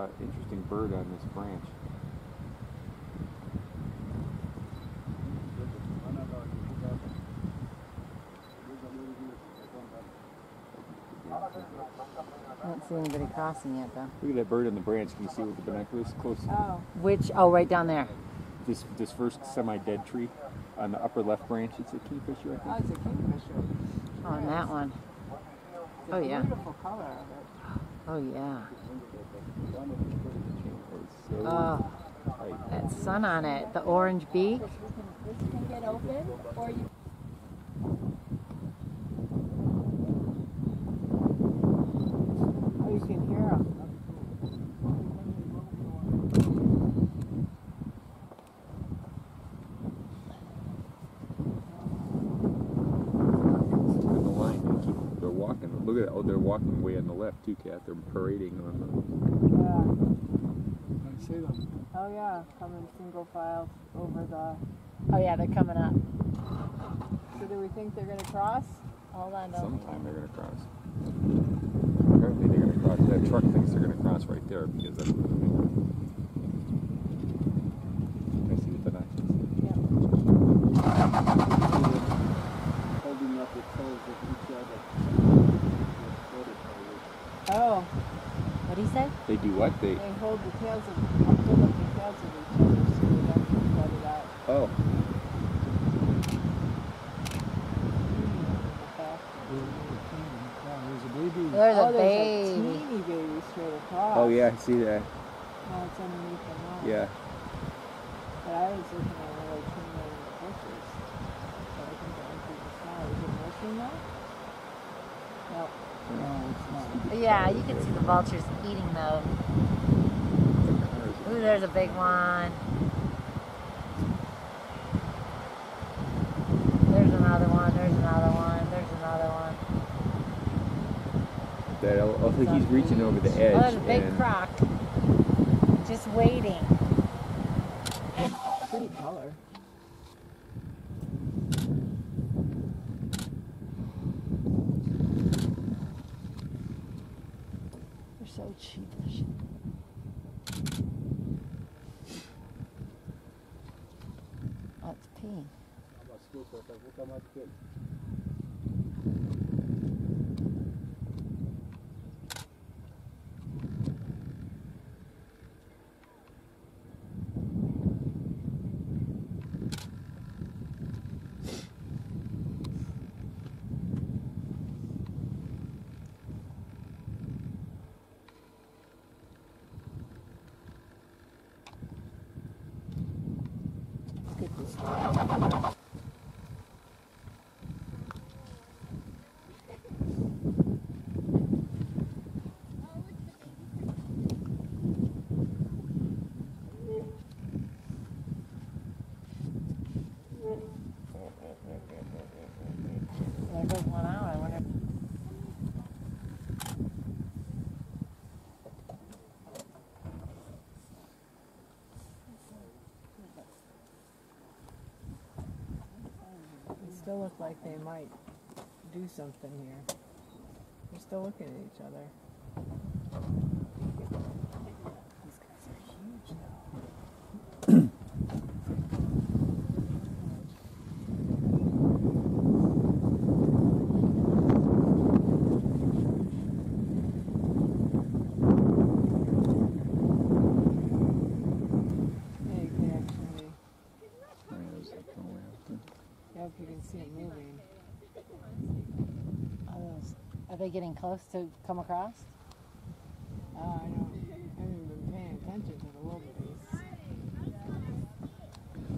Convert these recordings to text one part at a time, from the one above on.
an interesting bird on this branch. I don't see anybody crossing yet, though. Look at that bird on the branch. Can you see with the binoculars close? Oh. Which? Oh, right down there. This first semi-dead tree on the upper left branch. It's a kingfisher, I think. Oh, it's a kingfisher. Oh, and that one. Oh, yeah. Beautiful color of it. Oh, yeah. Oh, that sun on it. The orange beak. This can get open, or you... Oh, you can hear them. Look at that. Oh, they're walking way on the left too, Kat. They're parading on the... Yeah. I see them. Oh, yeah. Coming single file over the... Oh, yeah, they're coming up. So do we think they're going to cross? Hold on. Sometime they're going to cross. Apparently they're going to cross. That truck thinks they're going to cross right there because that's what they're doing. I see the binoculars. Yeah. Holding up the toes of each other. Oh. What did he say? They do what? They hold the tails of each other so they don't get flooded out. Oh. There's a baby. There's a teeny baby straight across. Oh yeah, I see that. No, it's underneath the mouth. Yeah. But I was looking at another teeny one in the bushes. So I think that might be the small. Is it nursing now? Nope. No, it's not. Yeah, you can see the vultures eating those. Ooh, there's a big one. There's another one. There's another one. There's another one. I think he's reaching over the edge. Oh, there's a big croc. Just waiting. Pretty color. They're so cheapish. Oh, it's peeing. There goes one out. I wonder. They still look like they might do something here. They're still looking at each other. These guys are huge now. You can see it moving. Are they getting close to come across? I haven't been paying attention to the wildebeest.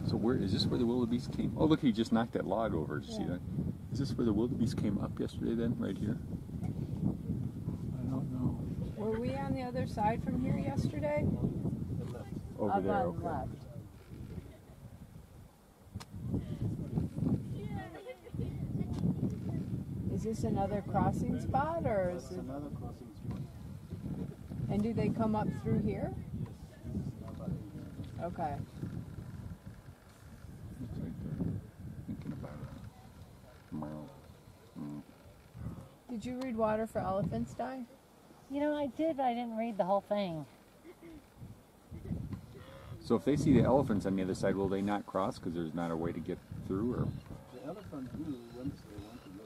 So where is this where the wildebeest came? Oh look, he just knocked that log over. Did you see that? Is this where the wildebeest came up yesterday then? Right here? I don't know. Were we on the other side from here yesterday? Over there, on okay. Left. Is this another crossing spot, or is it another crossing spot? And do they come up through here? Okay. It's right there. Thinking about it. Did you read Water for Elephants, Di? You know, I did, but I didn't read the whole thing. So if they see the elephants on the other side, will they not cross because there's not a way to get through? Or The elephant knew once they want to go.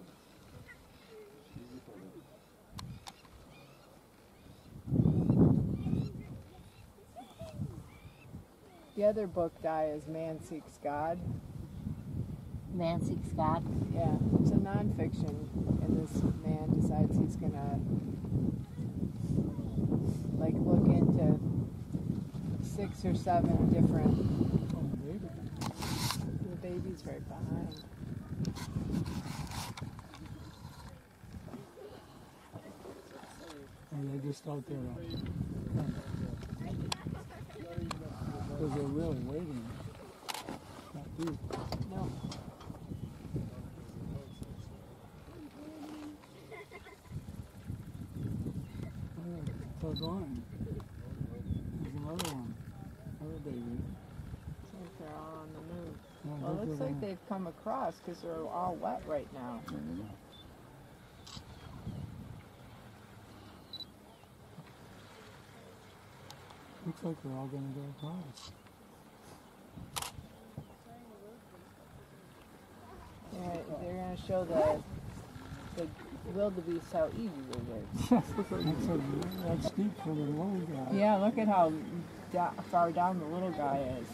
Easy for them. The other book guy is Man Seeks God. Man Seeks God. Yeah, it's a nonfiction, and this man decides he's gonna like look into 6 or 7 different. Oh, baby. The baby's right behind. And they're just out there. Because they're really waiting. Not you. No. They're going. There's another one. Another baby. Looks like they're all on the move. Yeah, Well, it those looks are like the- they've come across because they're all wet right now. I don't know. Looks like they're all going to go across. They're gonna show the wildebeest how easy it is. Yes, that's steep for the little guy. Yeah, look at how far down the little guy is.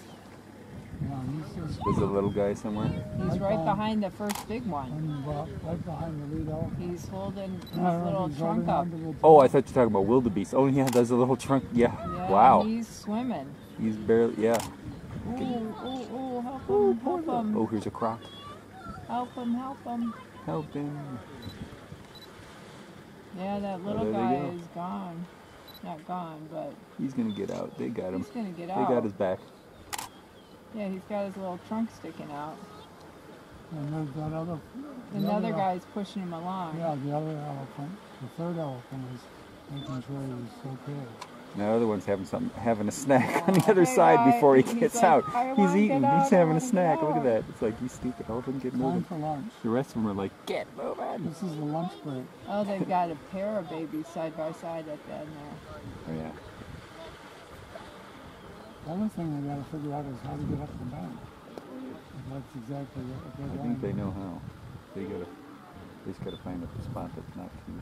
Yeah, he's just There's a little guy somewhere. He's right behind the first big one. right behind the lead elephant. He's holding his I don't know, little he's trunk holding up. onto the Oh, I thought you were talking about wildebeest. Oh yeah, there's a little trunk. Yeah. Yeah, Wow. he's swimming. He's barely. Yeah. Ooh, ooh, help him, help him. Oh, here's a croc. Help him, help him. Help him. Yeah, that little there they guy go. is gone. Not gone, but He's gonna get out. They got him. he's gonna get They out. got his back. Yeah, he's got his little trunk sticking out. And there's that other. Another guy's pushing him along. Yeah, the other elephant. The third elephant is making sure he's okay. And the other one's having a snack on the other Hey, side guy, before he he's gets like, out. "I He's wanna get eating. out, He's I having wanna a get snack. Look out." at that. It's like, you stupid elephant, get Time moving. for lunch. The rest of them are like, get moving. This is the lunch break. Oh, they've got a pair of babies side by side at the end there. Oh yeah. The other thing they got to figure out is how to get up the bank. That's exactly what they're I doing. think they know how. They just gotta find a spot that's not too.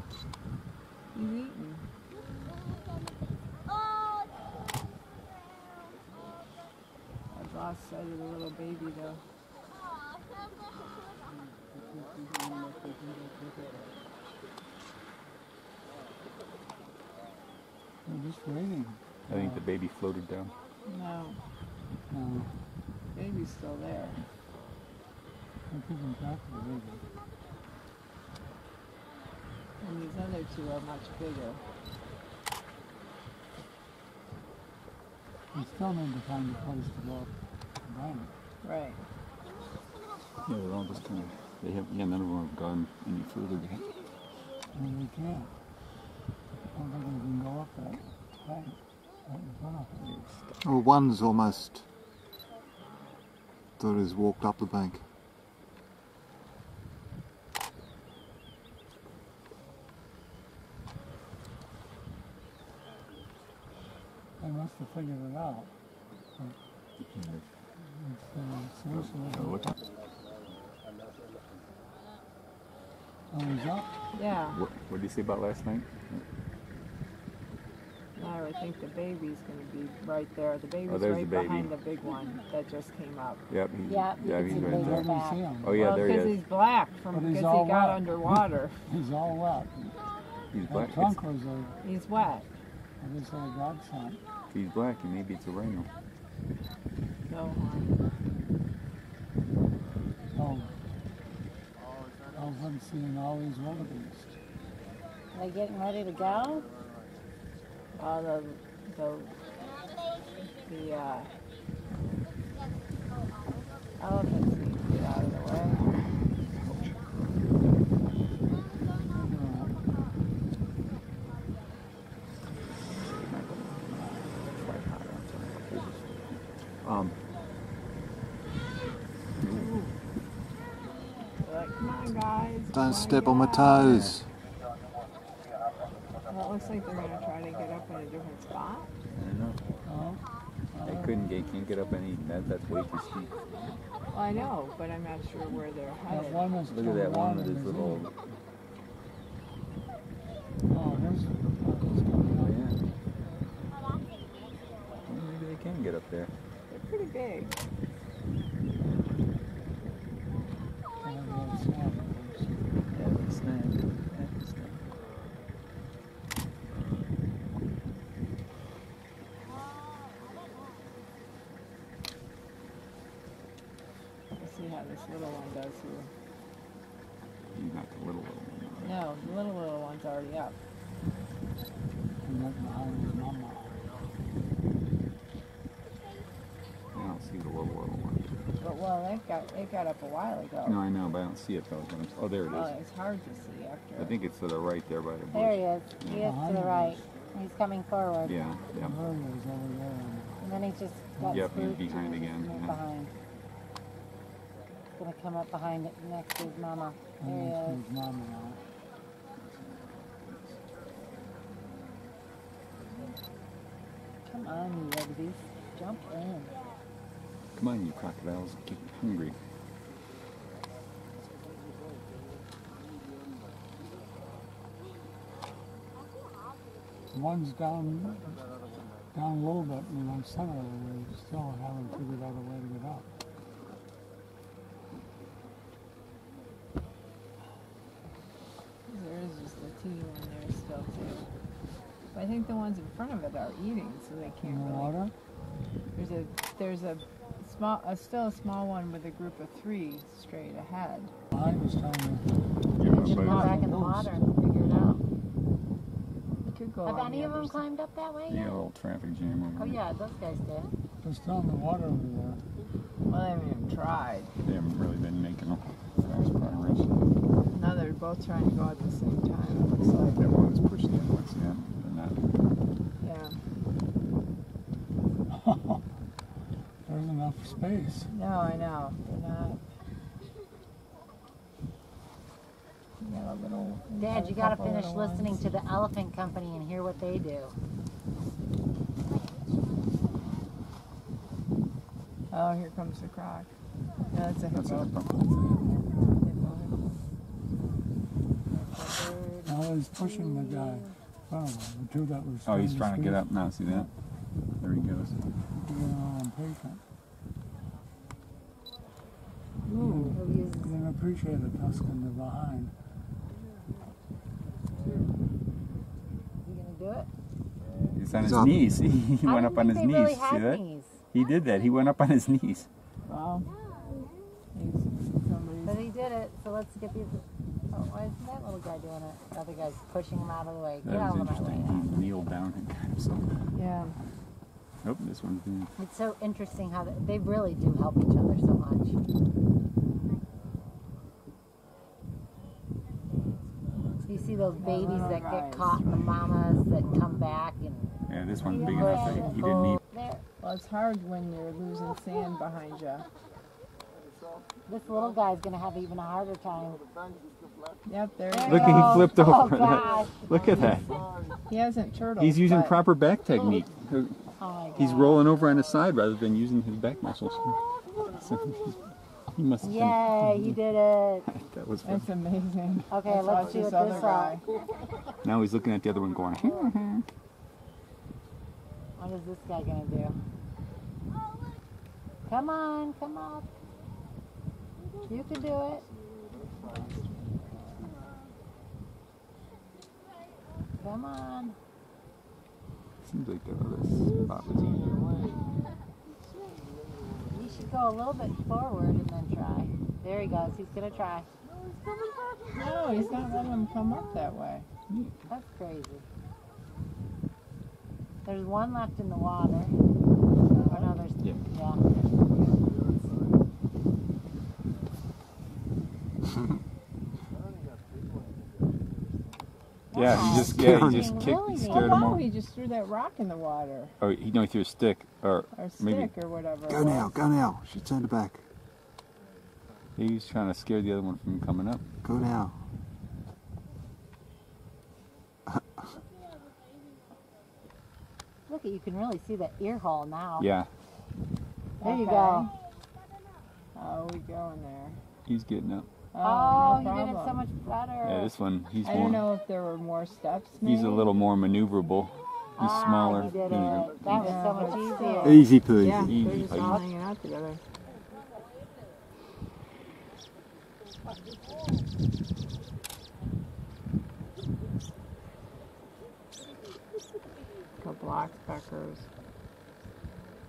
He's eating. I've lost sight of the little baby though. They're just waiting. I think the baby floated down. No, No, baby's still there. they're keeping track of the baby. And these other two are much bigger. They still need to find a place to go up the bank. Right. Yeah, they're all just kind of. They have. Yeah, none of them have gone any further yet. I mean, they can't. I don't think they can go up that bank right in front of them. Well, one's almost thought he's walked up the bank. They must have figured it out. It's solution is Oh, he's up. Yeah. What did you say about last night? I would think the baby's going to be right there. The baby's there's right the baby. behind the big one that just came up. Yep. Yeah, you can he's see the right baby. there. Let me see him. Oh yeah, Well, there he because is. he's black But from he's because he all got wet. underwater. He's all wet. He's black. That trunk was a, He's wet. I guess, a godsend. If he's black, and maybe it's a rhino. No. Oh, elephants seeing all these wildebeest. Are they getting ready to go? The elephants need to get out of the way. They're like, come on, guys. Don't step on my toes. Well, it looks like they're going to try to get up in a different spot. I don't know. Oh, They can't get up any. That's way too steep. Well, I know, but I'm not sure where they're That headed. one is Look at that coming one down with and his there's little. one. Oh, there's coming Oh, up. yeah. Well, maybe they can get up there. They're pretty big. Yeah, like a snag. Yeah, a snag. Let's see how this little one does here. You got the little one. No, the little one's already up. And right behind his mama. I don't see the little one. But well, it got up a while ago. No, I know, but I don't see it though. Oh, there it Well, is. it's hard to see after. I think it's to the right there by the bush. There he is. He is to the right. He's coming forward. Yeah, yeah. There he is over there. And then he just got Yep, he's spooked behind and again, moved yeah. behind. He's gonna come up behind it next to his mama. There And he that's is. his mama now. Come on, you rugbies. Jump in. Come on, you crocodiles. Get hungry. One's down a little bit, center of the way, still haven't figured out a way to get up. There is just a teeny one there still too. But I think the ones in front of it are eating, so they In can't the really. water? There's still a small one with a group of 3 straight ahead. I was telling He's gonna go back in the water and figure it out. You could go. Have on any the of other them side. climbed up that way Yeah, a yet? little traffic jam over Oh there. yeah, those guys did. they're still in the water over there. Well, they haven't even tried. They haven't really been making a fast progress. No, they're both trying to go at the same time. It looks like. That one is pushing it once, yeah. They're not. Yeah. There's enough space. No, I know. They're not. You got a little. Dad, you got a gotta couple finish little listening ones. to the Elephant Company and hear what they do. Oh, here comes the croc. No, that's a That's hippo. it. Now he's pushing the guy. Oh, the two that was. Oh, he's trying to get squeeze. up now. See that? There he goes. He's impatient. Ooh. He'll use He didn't appreciate the Tuscan behind. You gonna do it? He's on He's his up. knees. He I went didn't up on think his they really knees. See had that? knees. He did that. He went up on his knees. Wow. Somebody's. But he did it, so let's get these. Oh, why isn't that little guy doing it? The other guy's pushing him out of the way. Get That out was of my interesting. way. He kneeled down and got himself. Yeah. Nope, this one's doing. It's so interesting how they really do help each other so much. You see those babies that get caught in the mamas that come back and Yeah, this one's big push enough that and he didn't need. pull. There, Well, it's hard when you're losing sand behind you. this little guy's gonna have even a harder time. Yep, there There he Look, you he goes. go. flipped Oh, over. gosh. Look at that. He hasn't turtled. He's using but proper back technique. Oh my He's God. rolling over on his side rather than using his back muscles. So he must have Yay, he did it. been. That was fun. That's amazing. Okay, Let's let's watch see this what other this guy. Now he's looking at the other one going, What is this guy gonna do? Come on, come up. You can do it. Come on. Seems like the other spot was easier. You should go a little bit forward and then try. There he goes. He's gonna try. No, he's not letting him come up that way. That's crazy. There's one left in the water. Or no, there's Yeah. yeah. Yeah, he just kicked, Really? scared him Oh, off. he just threw that rock in the water. Oh, he threw a stick, or Or maybe stick or whatever. Go it now, was. go now. She turned her back. he was trying to scare the other one from coming up. Go now. Look, you can really see that ear hole now. Yeah, There you Okay. go. How are we going there? He's getting up. Oh, no you did it so problem. much better. Yeah, this one, he's I more. don't know if there were more steps. Maybe? He's a little more maneuverable. He's smaller. You did There you it. That was Yeah, so much but easier. still. Easy peasy. Yeah, they're Easy just all peasy. hanging out together. Couple oxpeckers.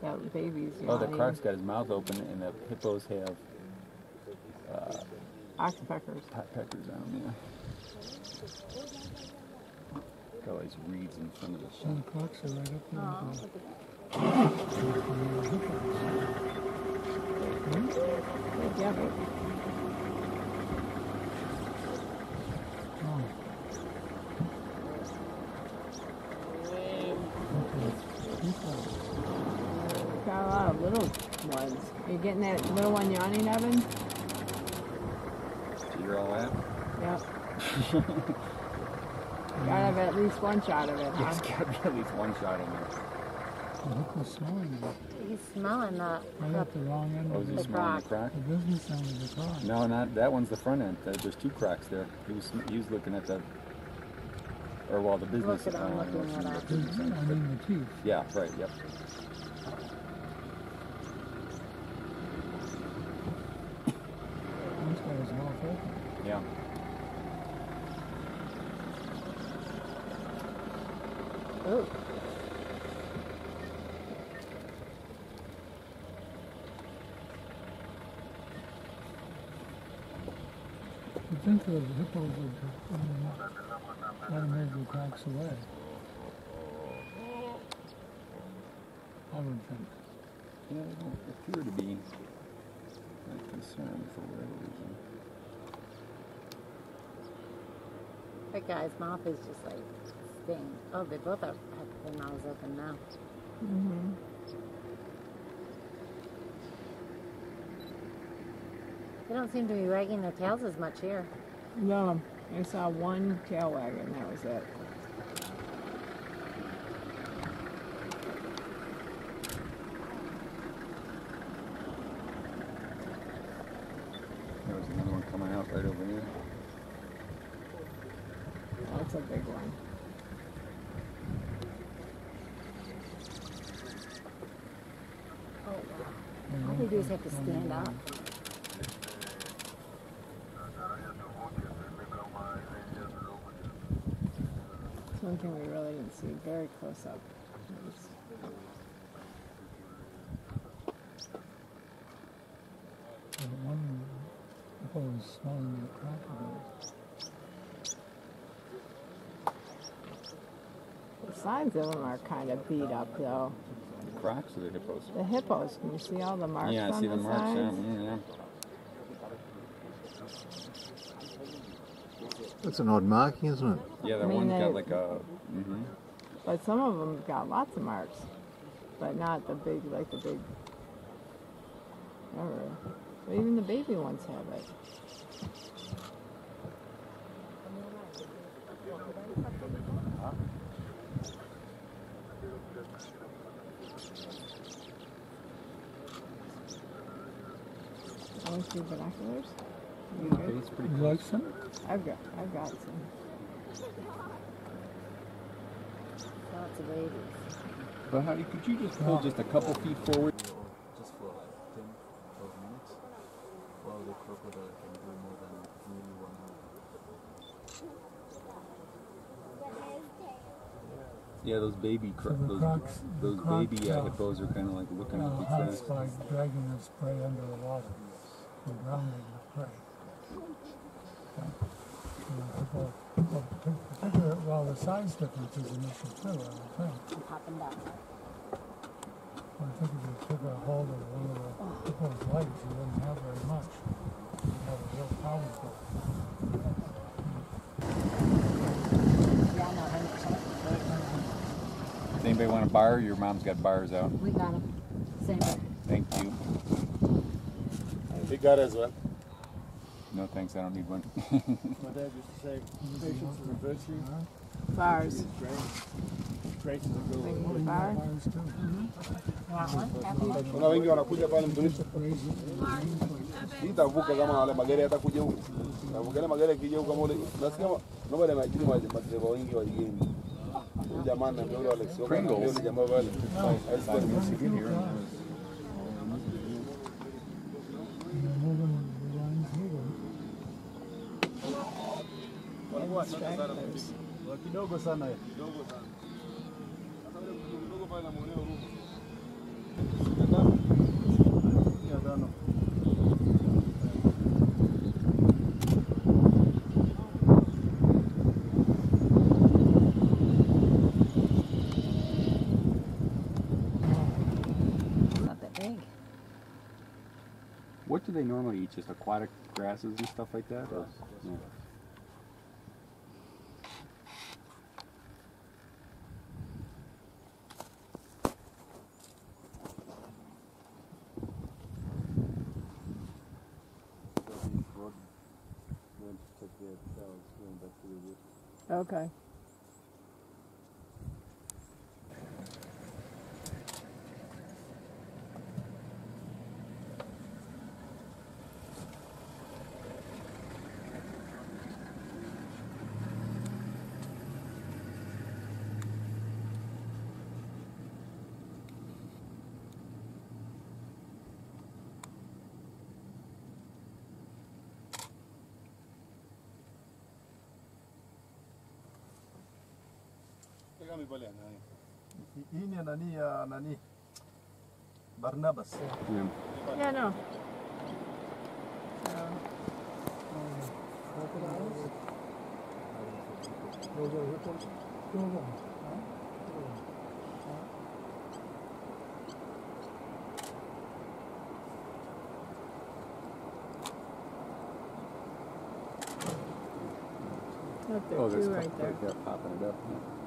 That baby's Oh, the yawning. croc's got his mouth open, and the hippos have Oxpeckers. peckers on them. Yeah. Got all these reeds in front of the So the crocs are right up there. Oh, with look the- Yeah, but Oh. got a lot of little ones. Are you getting that little one yawning, Evan? So you're all at? Yep. Gotta have at least one shot of it, huh? There's got to be at least one shot in there. The hook was smelling it. he's smelling that. Right at the wrong end Oh, of is he the, smelling the croc. croc? the business end of the croc. No, not that one's the front end. There's two crocs there. He was looking at the, or well, the business. Look at him looking what's at the us. business end, I but- mean the teeth. Yeah, right. Yep. One's got his mouth open. Yeah. Ooh. You'd think the hippos would let him move the crocs away. I would think. Yeah, they don't appear to be that concerned for whatever reason. That guy's mouth is just like sting. Oh, they both have their mouths open now. Mm-hmm. They don't seem to be wagging their tails as much here. No, I saw one tail wagging, that was it. There was another one coming out right over here. That's a big one. Oh, wow. All they do is have to stand up. It's one thing we really didn't see very close up. It was- The one hippo was smelling the crocodile. The sides of them are kind of beat up, though. The crocs or the hippos? The hippos, can you see all the marks Yeah, I on see the the marks. Yeah, sides? yeah. That's an odd marking, isn't it? Yeah, that I mean, one's they- got like a. But some of them got lots of marks, but not the big, like the big. Whatever. But even the baby ones have it. Want to see binoculars? You Okay, good? it's pretty You close. like some? I've got some. Lots of babies. But Heidi, could you just pull just a couple feet forward? Just for like 10, 12 minutes. While the crocodile can do more than nearly 1 hour. Yeah, those baby So the crocs, those baby hippos are kind of like looking at each hunts other. by dragging its prey under the water and drowning the prey. Well, the size difference is an issue too, I would think. Popping down. I think if you took a hold of one of the hippo's legs, you wouldn't have very much. You'd have a real power to it. Yeah, no, 100%. Does anybody want a bar? Your mom's got bars out. We got him. Same way. Thank you. He got as well. No thanks, I don't need one. My dad used to say, patience is a virtue. Bars. It's great. Maybe the bar. Ours too. Want one? Half one? Kuna wengi wanakuja pale mtumishi. Hii tavuka kama wale magari yatakuja huku. Tavuka ile magari yakija huku kama ule. Nasikia nobody imagine madereva wengi wa igeni. Jamaa na ndio wale sio kama ndio jamaa wale. Stragglers. Kidogo sana. Kidogo sana. Sasa ile kidogo pale na muoneo rumu. Ya tano. Not that big. What do they normally eat? Just aquatic grasses and stuff like that? Or, yeah. Okay. Kama pale nani. Hii ni nani Barnabas. Yeah. Yeah, no. Look, there Oh, are there's two a right couple there. right there popping it up.